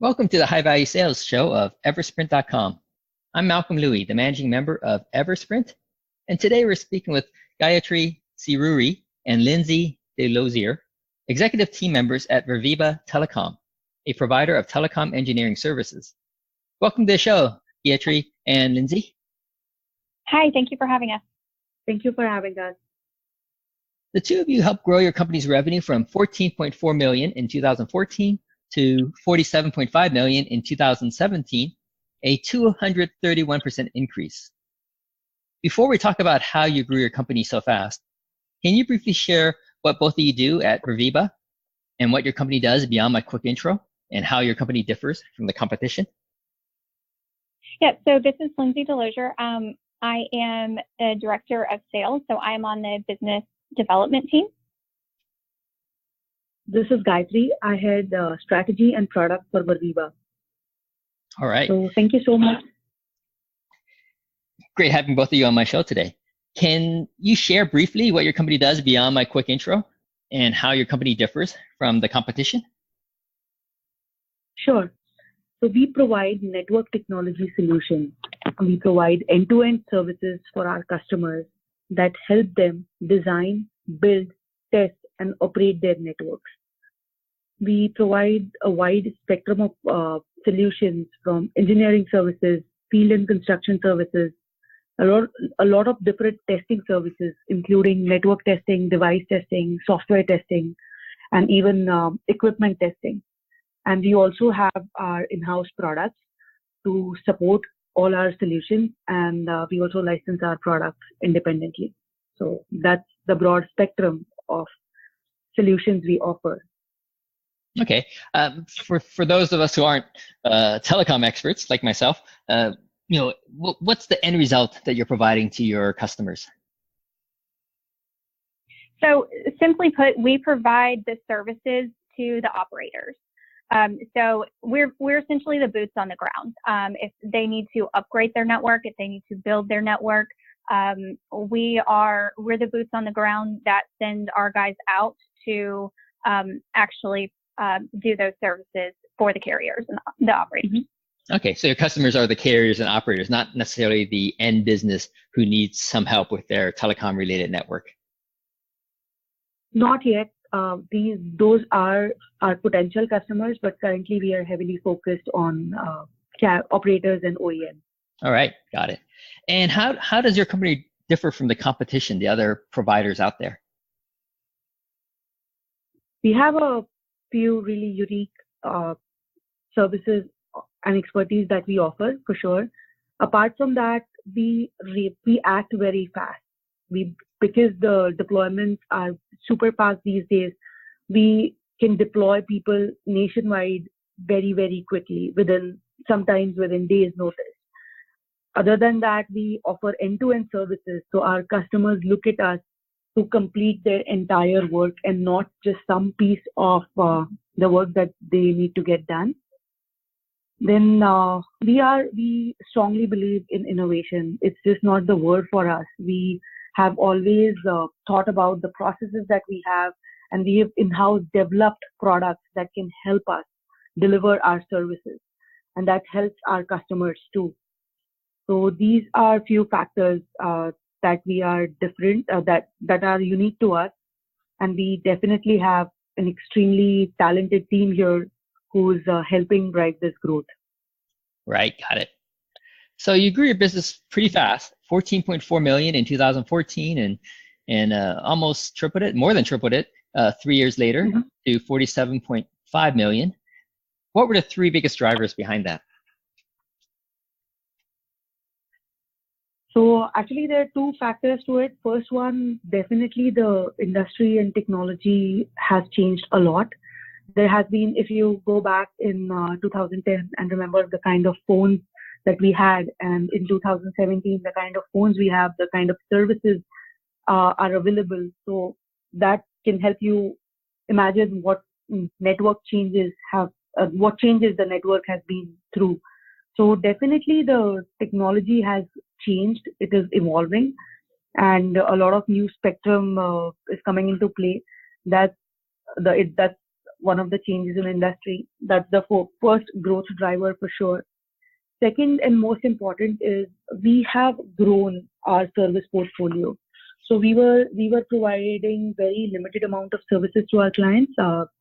Welcome to the High Value Sales Show of Eversprint.com. I'm Malcolm Louie, the managing member of Eversprint, and today we're speaking with Gayatri Sirure and Lynsey DeLozier, executive team members at Verveba Telecom, a provider of telecom engineering services. Welcome to the show, Gayatri and Lynsey. Hi, thank you for having us. Thank you for having us. The two of you helped grow your company's revenue from $14.4 million in 2014 to $47.5 million in 2017, a 231% increase. Before we talk about how you grew your company so fast, can you briefly share what both of you do at Verveba and what your company does beyond my quick intro and how your company differs from the competition? Yeah, so this is Lynsey DeLozier. I am a director of sales, so I'm on the business development team. This is Gayatri. I head strategy and product for Verveba. All right. So thank you so much. Great having both of you on my show today. Can you share briefly what your company does beyond my quick intro and how your company differs from the competition? Sure. So we provide network technology solutions. We provide end-to-end services for our customers that help them design, build, test, and operate their networks. We provide a wide spectrum of solutions from engineering services, field and construction services, a lot of different testing services, including network testing, device testing, software testing, and even equipment testing. And we also have our in-house products to support all our solutions, and we also license our products independently. So that's the broad spectrum of solutions we offer. Okay. For those of us who aren't telecom experts like myself, what's the end result that you're providing to your customers? So simply put, we provide the services to the operators. So we're essentially the boots on the ground. If they need to upgrade their network, if they need to build their network, we're the boots on the ground that send our guys out to actually do those services for the carriers and the operators. Mm-hmm. Okay, so your customers are the carriers and operators, not necessarily the end business who needs some help with their telecom related network. Not yet. Those are our potential customers, but currently we are heavily focused on operators and OEMs. All right, got it. And how does your company differ from the competition, the other providers out there? We have a few really unique services and expertise that we offer, for sure. Apart from that, we act very fast. Because the deployments are super fast these days, we can deploy people nationwide very, very quickly, sometimes within days' notice. Other than that, we offer end-to-end services, so our customers look at us to complete their entire work and not just some piece of the work that they need to get done. Then we strongly believe in innovation. It's just not the word for us. We have always thought about the processes that we have, and we have in-house developed products that can help us deliver our services, and that helps our customers too. So these are few factors that we are different, that are unique to us, and we definitely have an extremely talented team here who's helping drive this growth. Right, got it. So you grew your business pretty fast, 14.4 million in 2014, and almost tripled it, more than tripled it, 3 years later to 47.5 million. What were the three biggest drivers behind that? So actually there are two factors to it. First one, definitely the industry and technology has changed a lot. There has been, if you go back in 2010 and remember the kind of phones that we had, and in 2017, the kind of phones we have, the kind of services are available. So that can help you imagine what network changes what changes the network has been through. So definitely the technology has changed. It is evolving, and a lot of new spectrum is coming into play. That's one of the changes in industry. That's the first growth driver for sure. Second and most important is we have grown our service portfolio. So we were providing very limited amount of services to our clients,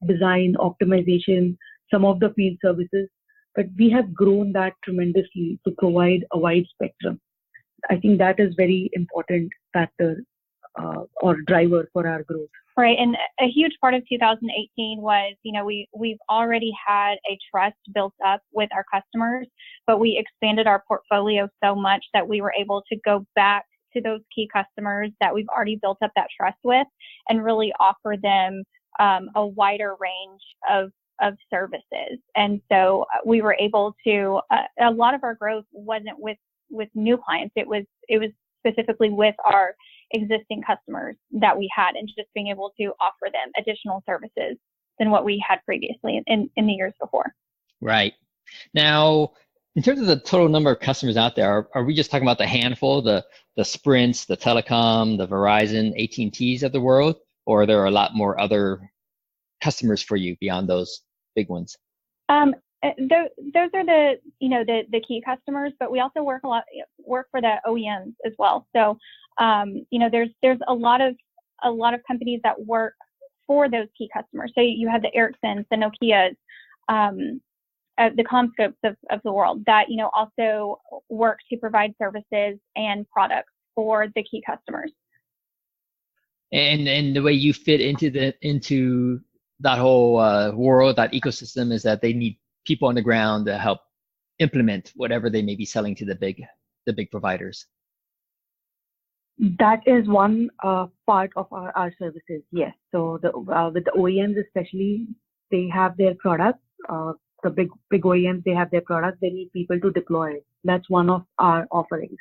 design, optimization, some of the field services, but we have grown that tremendously to provide a wide spectrum. I think that is very important factor or driver for our growth. Right, and a huge part of 2018 was, we've already had a trust built up with our customers, but we expanded our portfolio so much that we were able to go back to those key customers that we've already built up that trust with and really offer them a wider range of services. And so we were able to, a lot of our growth wasn't with new clients. It was specifically with our existing customers that we had, and just being able to offer them additional services than what we had previously in the years before. Right. Now, in terms of the total number of customers out there, are we just talking about the handful, the Sprints, the Telecom, the Verizon, AT&Ts of the world, or are there a lot more other customers for you beyond those big ones? Those are the key customers, but we also work for the OEMs as well. So there's a lot of companies that work for those key customers. So you have the Ericssons, the Nokias, the CommScopes of the world that also work to provide services and products for the key customers. And the way you fit into that whole world, that ecosystem, is that they need people on the ground to help implement whatever they may be selling to the big providers. That is one part of our services, yes. So with the OEMs especially, they have their products. The big OEMs, they have their products. They need people to deploy it. That's one of our offerings.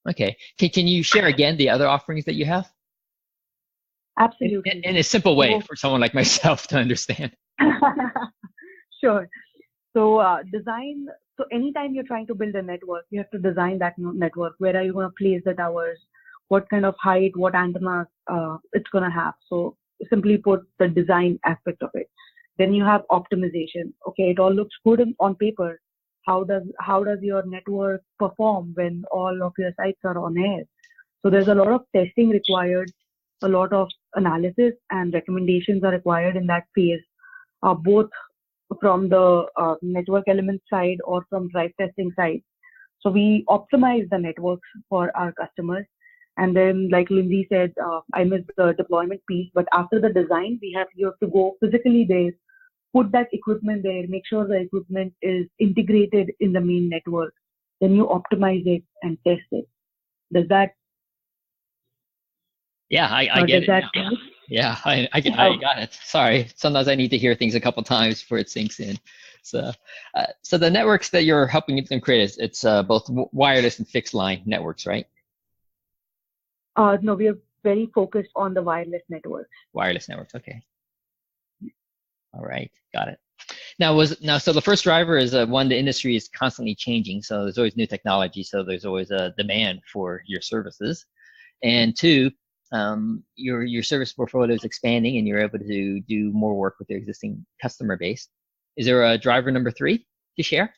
Okay. Can you share again the other offerings that you have? Absolutely. In a simple way for someone like myself to understand. Sure. So design. So anytime you're trying to build a network, you have to design that network. Where are you going to place the towers? What kind of height? What antennas it's going to have? So simply put, the design aspect of it. Then you have optimization. Okay, it all looks good on paper. How does your network perform when all of your sites are on air? So there's a lot of testing required, a lot of analysis and recommendations are required in that phase, both from the network element side or from drive testing side. So we optimize the networks for our customers. And then, like Lynsey said, I missed the deployment piece, but after the design, you have to go physically there, put that equipment there, make sure the equipment is integrated in the main network. Then you optimize it and test it. Does that? Yeah, I get it. Yeah, I got it. Sorry, sometimes I need to hear things a couple times before it sinks in. So the networks that you're helping them create, it's both wireless and fixed line networks, right? No, we are very focused on the wireless networks. Wireless networks, okay. All right, got it. So the first driver is one, the industry is constantly changing, so there's always new technology, so there's always a demand for your services. And two, your service portfolio is expanding and you're able to do more work with your existing customer base. Is there a driver number 3 to share?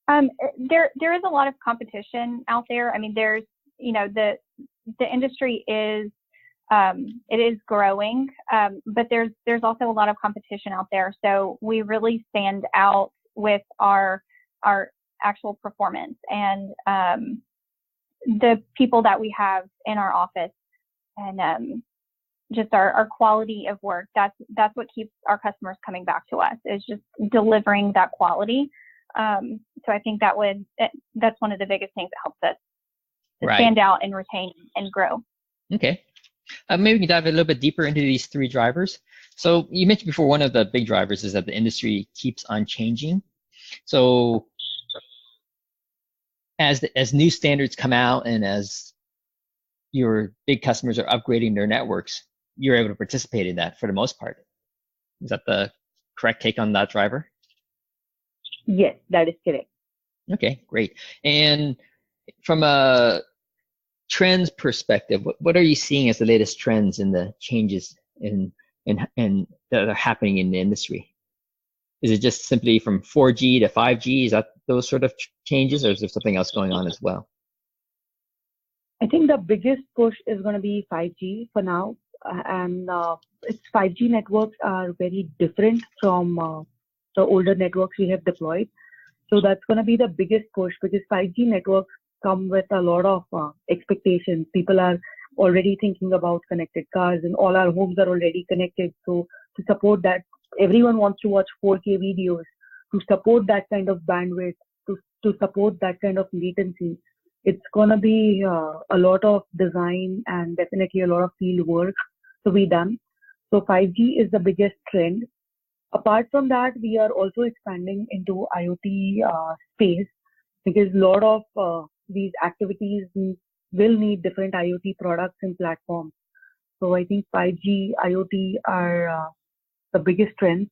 There is a lot of competition out there. I mean, there's, the industry is, it is growing, but there's also a lot of competition out there. So we really stand out with our actual performance and the people that we have in our office and just our quality of work. That's what keeps our customers coming back to us, is just delivering that quality. So I think that's one of the biggest things that helps us to stand out and retain and grow. Okay. Maybe we can dive a little bit deeper into these 3 drivers. So you mentioned before, one of the big drivers is that the industry keeps on changing. So as new standards come out and as your big customers are upgrading their networks, you're able to participate in that for the most part. Is that the correct take on that driver? Yes, that is correct. Okay, great. And from a trends perspective, what are you seeing as the latest trends in the changes in and that are happening in the industry? Is it just simply from 4G to 5G? Is that those sort of changes, or is there something else going on as well? I think the biggest push is going to be 5G for now, and its 5G networks are very different from the older networks we have deployed. So that's going to be the biggest push, because 5G networks come with a lot of expectations. People are already thinking about connected cars, and all our homes are already connected. So to support that, everyone wants to watch 4K videos. To support that kind of bandwidth, to support that kind of latency, it's going to be a lot of design and definitely a lot of field work to be done. So 5G is the biggest trend. Apart from that, we are also expanding into IoT space, because a lot of these activities will need different IoT products and platforms. So I think 5G, IoT are the biggest trends.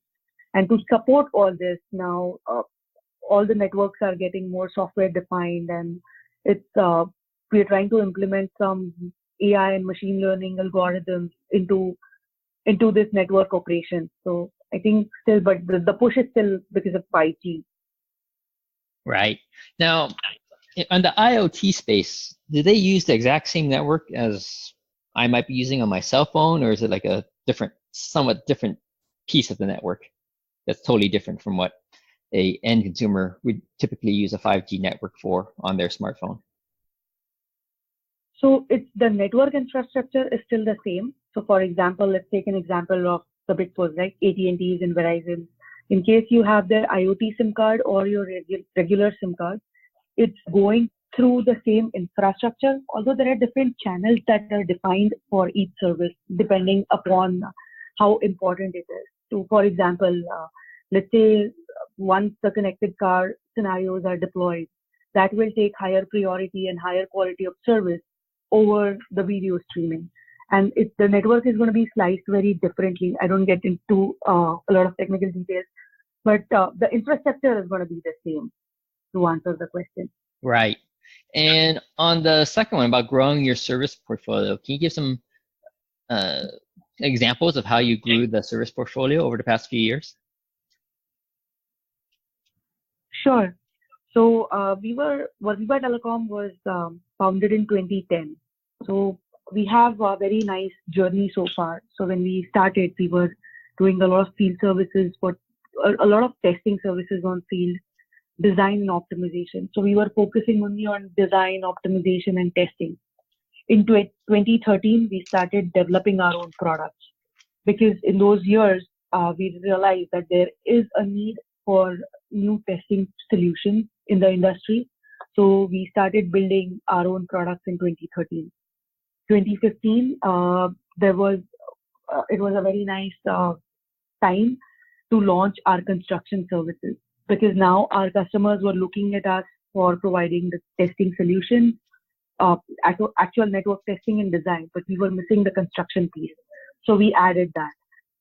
And to support all this now, all the networks are getting more software defined, and it's we're trying to implement some AI and machine learning algorithms into this network operation. So I think still, but the push is still because of 5G. Right. Now, on the IoT space, do they use the exact same network as I might be using on my cell phone, or is it like a somewhat different piece of the network that's totally different from what a end consumer would typically use a 5G network for on their smartphone? So it's the network infrastructure is still the same. So for example, let's take an example of the big four, like AT&T's and Verizon. In case you have their IoT SIM card or your regular SIM card, it's going through the same infrastructure, although there are different channels that are defined for each service depending upon how important it is. So for example, let's say once the connected car scenarios are deployed, that will take higher priority and higher quality of service over the video streaming. And the network is going to be sliced very differently. I don't get into a lot of technical details, but the infrastructure is going to be the same, to answer the question. Right. And on the second one about growing your service portfolio, can you give some examples of how you grew the service portfolio over the past few years? Sure. So Verveba Telecom was founded in 2010. So we have a very nice journey so far. So when we started, we were doing a lot of field services, for a lot of testing services on field, design and optimization. So we were focusing only on design, optimization, and testing. In 2013, we started developing our own products, because in those years, we realized that there is a need for new testing solutions in the industry. So we started building our own products in 2013. 2015, it was a very nice time to launch our construction services, because now our customers were looking at us for providing the testing solutions, actual network testing and design, but we were missing the construction piece. So we added that.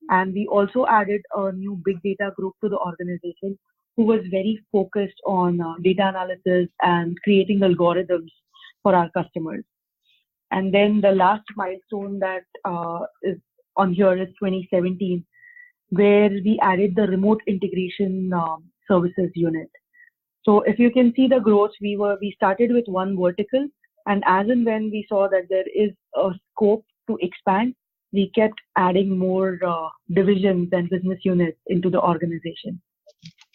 And we also added a new big data group to the organization, who was very focused on data analysis and creating algorithms for our customers. And then the last milestone that is on here is 2017, where we added the remote integration services unit. So if you can see the growth, we started with one vertical, and as and when we saw that there is a scope to expand, we kept adding more divisions and business units into the organization.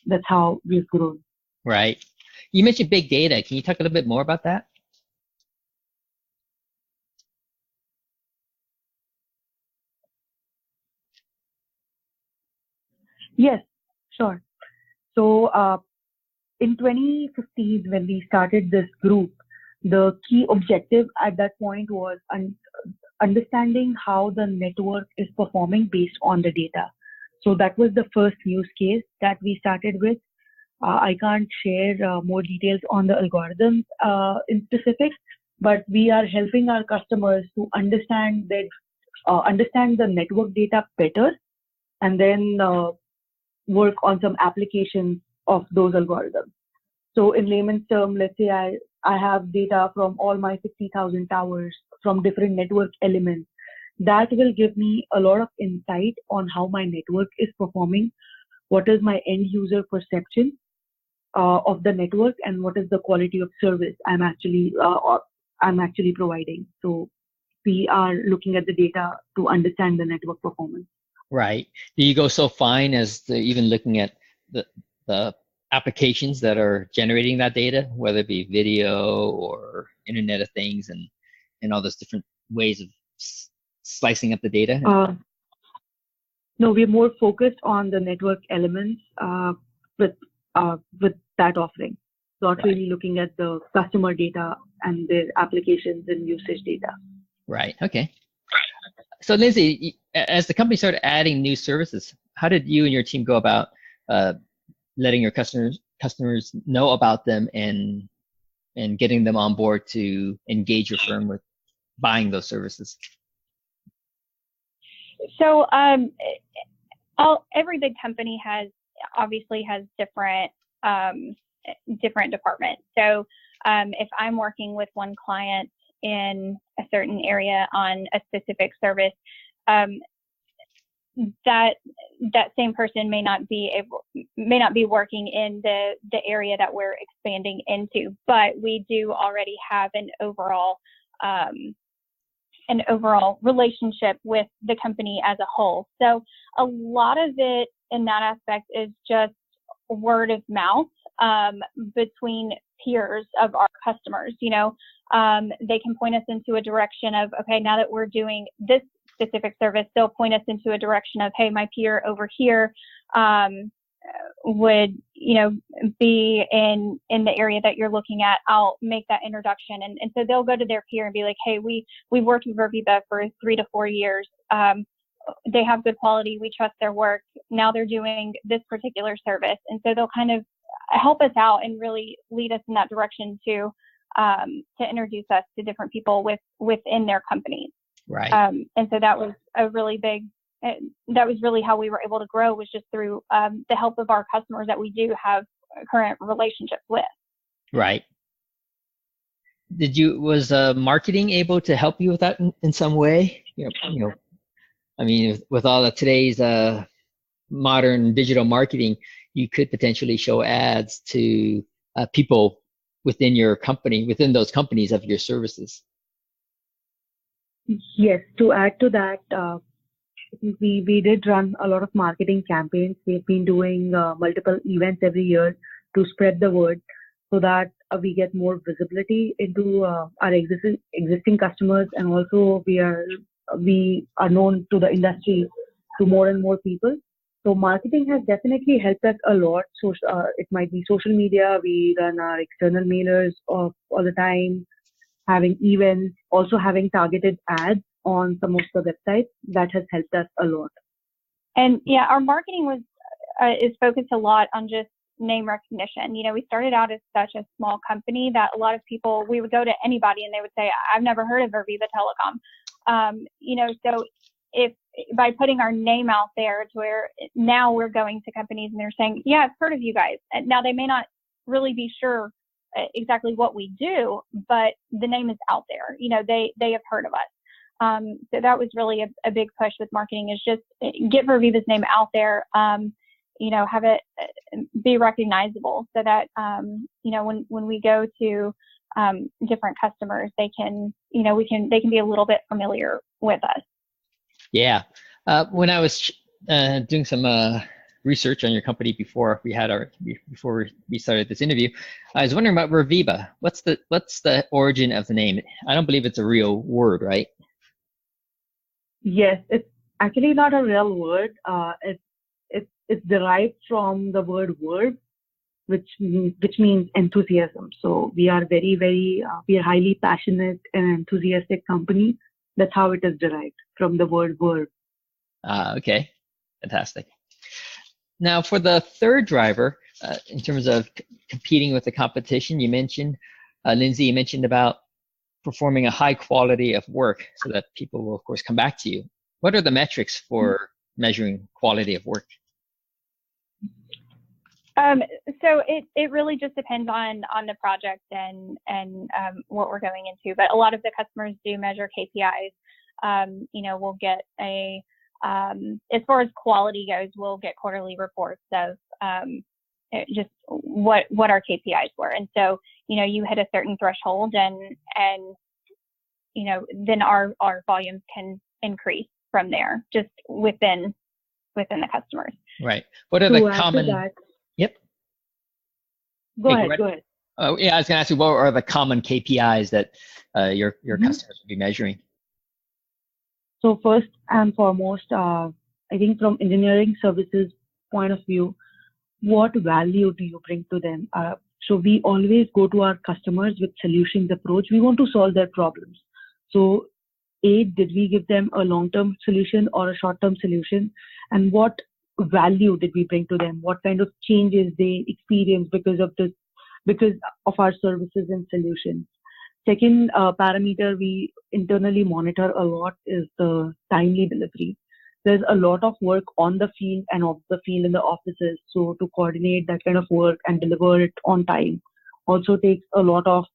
That's how we've grown. Right. You mentioned big data. Can you talk a little bit more about that? Yes, sure. So in 2015, when we started this group, the key objective at that point was understanding how the network is performing based on the data. So that was the first use case that we started with. I can't share more details on the algorithms in specifics, but we are helping our customers to understand the network data better, and then work on some applications of those algorithms. So in layman's term, let's say I have data from all my 60,000 towers from different network elements. that will give me a lot of insight on how my network is performing, what is my end user perception of the network, and what is the quality of service I'm actually providing. So we are looking at the data to understand the network performance. Right. Do you go so fine as to even looking at the applications that are generating that data, whether it be video or Internet of Things and all those different ways of slicing up the data? No, we're more focused on the network elements with that offering, not really looking at the customer data and their applications and usage data. Right. Okay. So Lynsey, as the company started adding new services, how did you and your team go about letting your customers know about them and getting them on board to engage your firm with buying those services? So every big company obviously has different departments. So if I'm working with one client in a certain area on a specific service, that same person may not be working in the area that we're expanding into, but we do already have an overall relationship with the company as a whole. So a lot of it in that aspect is just word of mouth between peers of our customers. You know, they can point us into a direction of, okay, now that we're doing this specific service, they'll point us into a direction of, hey, my peer over here would, be in the area that you're looking at. I'll make that introduction. And so they'll go to their peer and be like, hey, we've worked with Verveba for 3 to 4 years. They have good quality. We trust their work. Now they're doing this particular service. And so they'll kind of help us out and really lead us in that direction to introduce us to different people within their companies. Right. And so that was that was really how we were able to grow, was just through the help of our customers that we do have current relationships with. Right. Was marketing able to help you with that in some way? I mean, with all of today's modern digital marketing, you could potentially show ads to people within your company, within those companies of your services. Yes, to add to that, we did run a lot of marketing campaigns. We've been doing multiple events every year to spread the word so that we get more visibility into our existing customers, and also we are known to the industry to more and more people. So marketing has definitely helped us a lot. So it might be social media. We run our external mailers all the time, having events, also having targeted ads on some of the websites. That has helped us a lot. And yeah, our marketing is focused a lot on just name recognition. We started out as such a small company that a lot of people, we would go to anybody and they would say, I've never heard of Verveba Telecom. So if by putting our name out there to where now we're going to companies and they're saying, yeah, I've heard of you guys. And now they may not really be sure exactly what we do, but the name is out there. They have heard of us. So that was really a big push with marketing, is just get Verveba's name out there, have it be recognizable so that, when we go to different customers, they can be a little bit familiar with us. Yeah. When I was doing some research on your company before we started this interview, I was wondering about Verveba. What's the origin of the name? I don't believe it's a real word, right? Yes, it's actually not a real word. It's derived from the word verb, which means enthusiasm. So we are we are highly passionate and enthusiastic company. That's how it is derived, from the word verb. Okay, fantastic. Now, for the third driver, in terms of competing with the competition, you mentioned, Lynsey, you mentioned about performing a high quality of work so that people will, of course, come back to you. What are the metrics for measuring quality of work? So it really just depends on the project and what we're going into. But a lot of the customers do measure KPIs. we'll get as far as quality goes, we'll get quarterly reports of just what our KPIs were. And so, you hit a certain threshold and then our volumes can increase from there, just within the customers. Right. What are the common? Yep. Go ahead. Oh, yeah, I was going to ask you, what are the common KPIs that your customers will be measuring? So first and foremost, I think from engineering services point of view, what value do you bring to them? So we always go to our customers with solutions approach. We want to solve their problems. So did we give them a long-term solution or a short-term solution? And what value did we bring to them? What kind of changes they experience because of our services and solutions? Second parameter we internally monitor a lot is the timely delivery. There's a lot of work on the field and off the field in the offices. So to coordinate that kind of work and deliver it on time also takes a lot of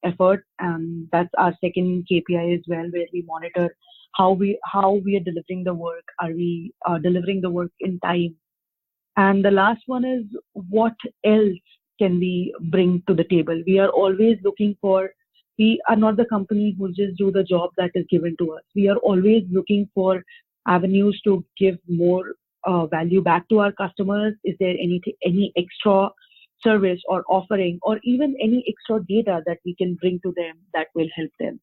effort. And that's our second KPI as well, where we monitor how we are delivering the work. Are we delivering the work in time? And the last one is, what else can we bring to the table? We are always looking for, we are not the company who just do the job that is given to us. We are always looking for avenues to give more value back to our customers. Is there any extra service or offering, or even any extra data that we can bring to them that will help them?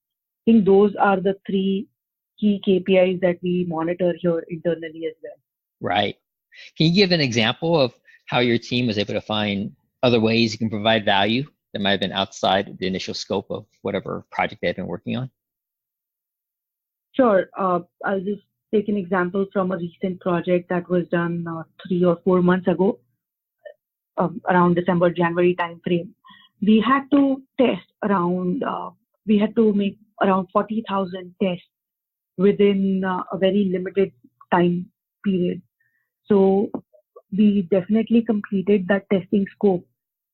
I think those are the three key KPIs that we monitor here internally as well. Right. Can you give an example of how your team was able to find other ways you can provide value that might have been outside the initial scope of whatever project they've been working on? Sure. I'll just take an example from a recent project that was done 3 or 4 months ago, around December, January timeframe. We had to test we had to make around 40,000 tests within a very limited time period. So we definitely completed that testing scope.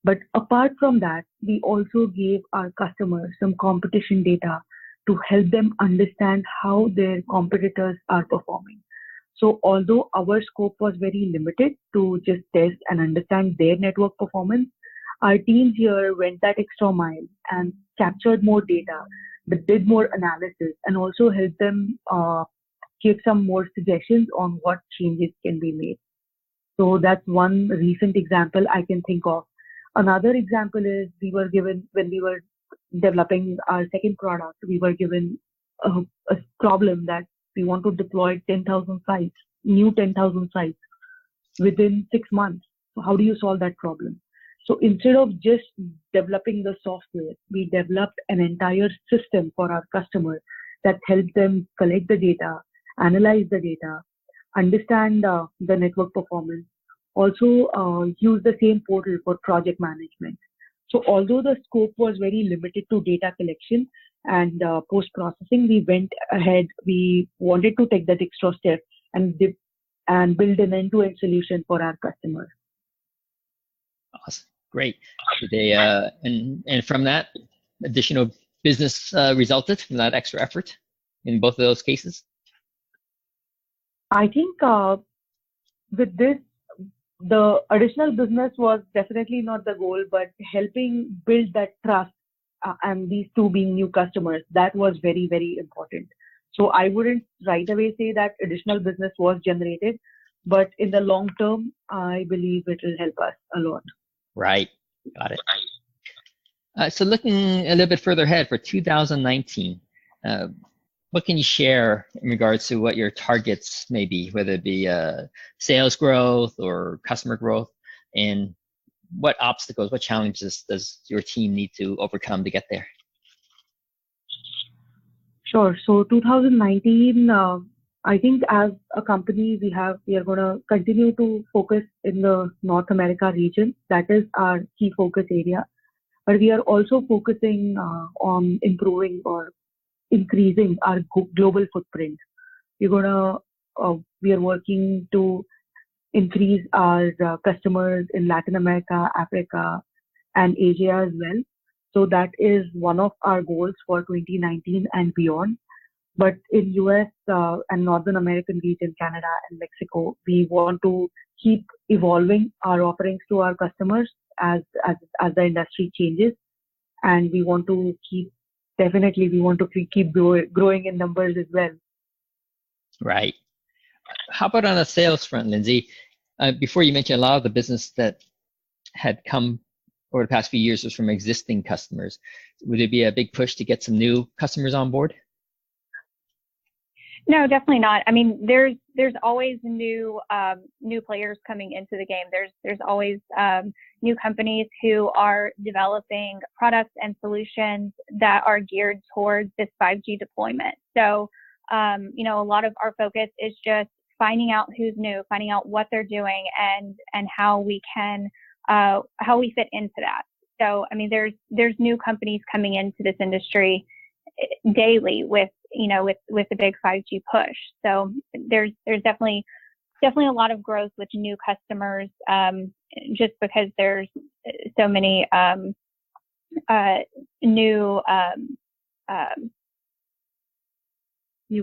But apart from that, we also gave our customers some competition data to help them understand how their competitors are performing. So although our scope was very limited to just test and understand their network performance, our teams here went that extra mile and captured more data, but did more analysis and also helped them give some more suggestions on what changes can be made. So that's one recent example I can think of. Another example is when we were developing our second product, we were given a problem that we want to deploy 10,000 sites, new 10,000 sites within 6 months. So how do you solve that problem? So instead of just developing the software, we developed an entire system for our customer that helped them collect the data, analyze the data, understand the network performance, also use the same portal for project management. So although the scope was very limited to data collection and post-processing, we went ahead, we wanted to take that extra step and build an end-to-end solution for our customers. Awesome. Great. And from that, additional business resulted from that extra effort in both of those cases? I think with this, the additional business was definitely not the goal, but helping build that trust and these two being new customers, that was very, very important. So I wouldn't right away say that additional business was generated, but in the long term, I believe it will help us a lot. Right. Got it. So looking a little bit further ahead for 2019, what can you share in regards to what your targets may be, whether it be sales growth or customer growth, and what obstacles, what challenges does your team need to overcome to get there? Sure. So 2019, I think as a company, we are going to continue to focus in the North America region. That is our key focus area. But we are also focusing on improving or increasing our global footprint. We are working to increase our customers in Latin America, Africa, and Asia as well. So that is one of our goals for 2019 and beyond. But in US and Northern American region, Canada and Mexico, we want to keep evolving our offerings to our customers as the industry changes, and we want to keep growing in numbers as well. Right. How about on the sales front, Lynsey? Before you mentioned a lot of the business that had come over the past few years was from existing customers. Would it be a big push to get some new customers on board? No, definitely not. I mean, there's always new players coming into the game. There's always new companies who are developing products and solutions that are geared towards this 5G deployment. So, a lot of our focus is just finding out who's new, finding out what they're doing, and how we can how we fit into that. So, I mean, there's new companies coming into this industry daily with the big 5G push. So there's definitely a lot of growth with new customers, just because there's so many new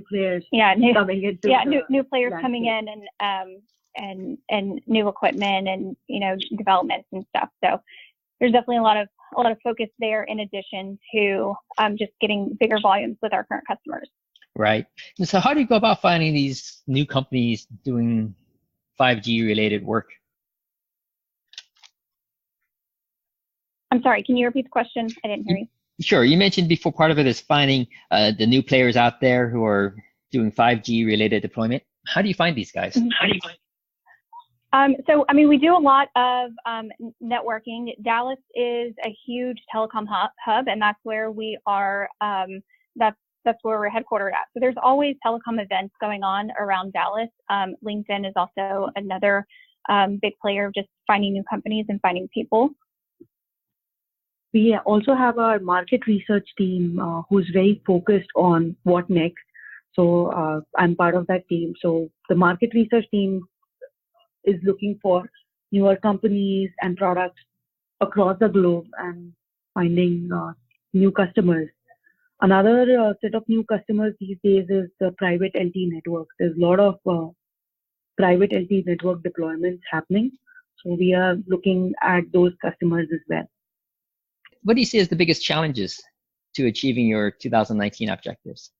players coming into new players coming in, and new equipment and developments and stuff. So there's definitely a lot of focus there, in addition to just getting bigger volumes with our current customers. Right. And so how do you go about finding these new companies doing 5G related work? I'm sorry, can you repeat the question? I didn't hear you. Sure. You mentioned before part of it is finding the new players out there who are doing 5G related deployment. How do you find these guys? Mm-hmm. So, I mean, we do a lot of networking. Dallas is a huge telecom hub, and that's where we are. That's where we're headquartered at. So there's always telecom events going on around Dallas. LinkedIn is also another big player of just finding new companies and finding people. We also have our market research team who's very focused on what next. So I'm part of that team. So the market research team is looking for newer companies and products across the globe and finding new customers. Another set of new customers these days is the private LTE network. There's a lot of private LTE network deployments happening. So we are looking at those customers as well. What do you see as the biggest challenges to achieving your 2019 objectives?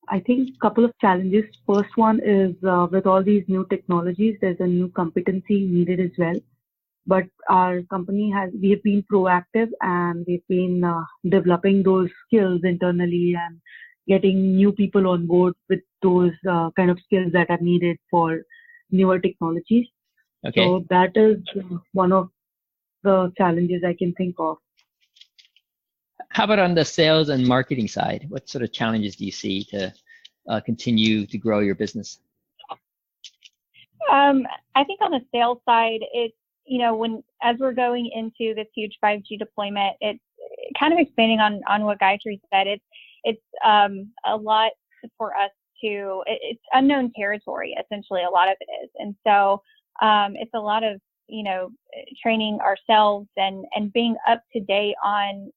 I think a couple of challenges. First one is with all these new technologies, there's a new competency needed as well. But our company we have been proactive, and we've been developing those skills internally and getting new people on board with those kind of skills that are needed for newer technologies. Okay. So that is one of the challenges I can think of. How about on the sales and marketing side? What sort of challenges do you see to continue to grow your business? I think on the sales side, it's, as we're going into this huge 5G deployment, it's kind of expanding on what Gayatri said. It's a lot for us it's unknown territory, essentially, a lot of it is. And so it's a lot of, training ourselves and being up to date on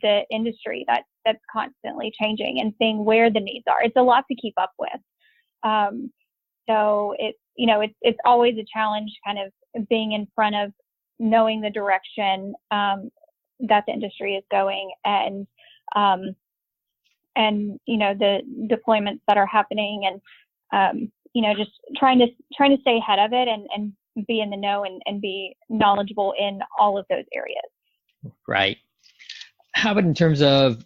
the industry that's constantly changing and seeing where the needs are. It's a lot to keep up with. So it's always a challenge, kind of being in front of knowing the direction that the industry is going, and the deployments that are happening, and just trying to stay ahead of it and be in the know and be knowledgeable in all of those areas. Right. How about in terms of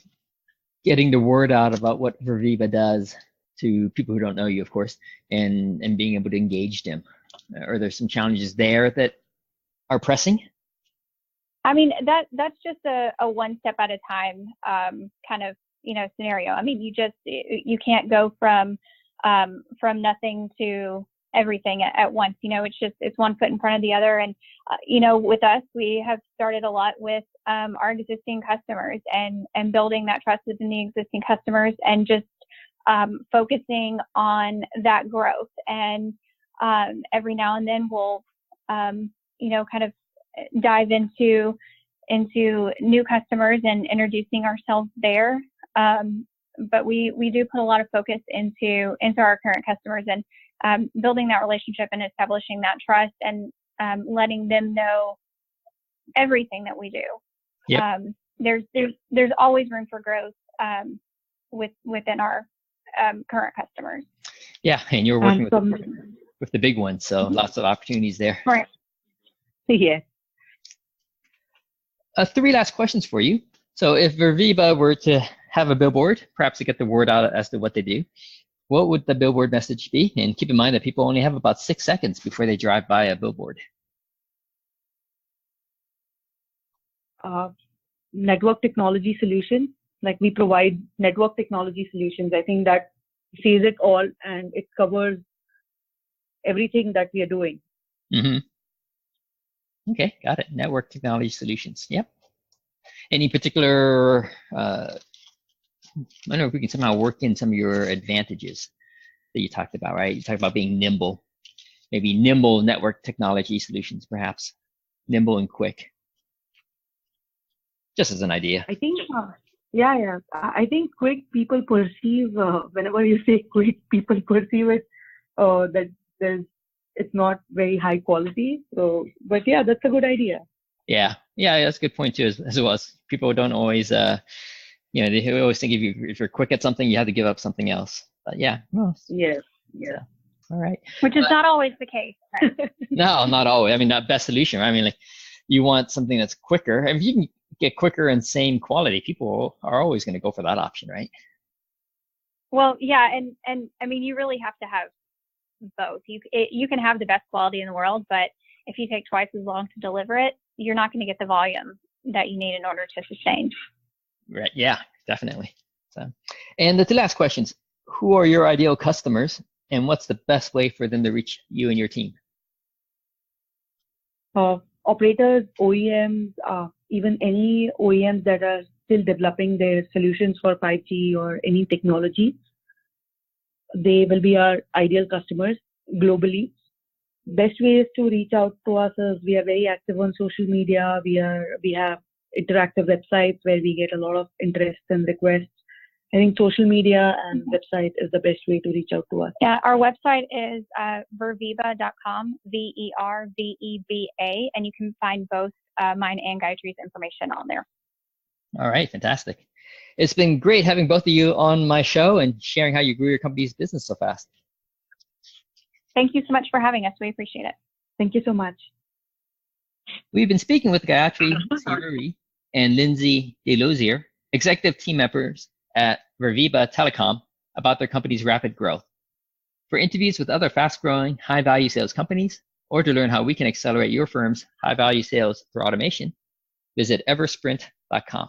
getting the word out about what Verveba does to people who don't know you, of course, and being able to engage them? Are there some challenges there that are pressing? I mean, that's just a one step at a time kind of scenario. I mean, you can't go from nothing to everything at once. It's one foot in front of the other. And with us, we have started a lot with our existing customers and building that trust within the existing customers, and just focusing on that growth. And every now and then we'll kind of dive into into new customers and introducing ourselves there. But we do put a lot of focus into our current customers and building that relationship and establishing that trust and letting them know everything that we do. Yep. There's always room for growth within our current customers. Yeah, and you're working with the big ones, so lots of opportunities there. Right. Yes. 3 last questions for you. So if Verveba were to have a billboard, perhaps to get the word out as to what they do, what would the billboard message be? And keep in mind that people only have about 6 seconds before they drive by a billboard. Network technology solutions. Like, we provide network technology solutions. I think that says it all, and it covers everything that we are doing. Mm-hmm. Okay, got it. Network technology solutions. Yep. Any particular, I don't know if we can somehow work in some of your advantages that you talked about, right? You talked about being nimble, maybe nimble network technology solutions, perhaps. Nimble and quick. Just as an idea. I think, yeah. I think quick, people perceive, whenever you say quick, people perceive it that it's not very high quality. So, but yeah, that's a good idea. Yeah, that's a good point too, as well. People don't always, they always think if you're quick at something, you have to give up something else. But yeah. No. Yes. Yeah. All right. Which is not always the case. Right? No, not always. I mean, not best solution. Right? I mean, like, you want something that's quicker. And if you can get quicker and same quality, people are always going to go for that option, right? Well, yeah, and I mean, you really have to have both. You can have the best quality in the world, but if you take twice as long to deliver it, you're not going to get the volume that you need in order to sustain. Right. Yeah, definitely. So, and the 2 last questions: who are your ideal customers, and what's the best way for them to reach you and your team? Operators, OEMs, even any OEMs that are still developing their solutions for 5G or any technology, they will be our ideal customers globally. Best way is to reach out to us is we are very active on social media. We have interactive websites where we get a lot of interest and requests. I think social media and website is the best way to reach out to us. Yeah, our website is verveba.com, VERVEBA, and you can find both mine and Gayatri's information on there. All right, fantastic. It's been great having both of you on my show and sharing how you grew your company's business so fast. Thank you so much for having us. We appreciate it. Thank you so much. We've been speaking with Gayatri Sirure and Lynsey DeLozier, executive team members at Verveba Telecom, about their company's rapid growth. For interviews with other fast-growing, high-value sales companies, or to learn how we can accelerate your firm's high-value sales through automation, visit Eversprint.com.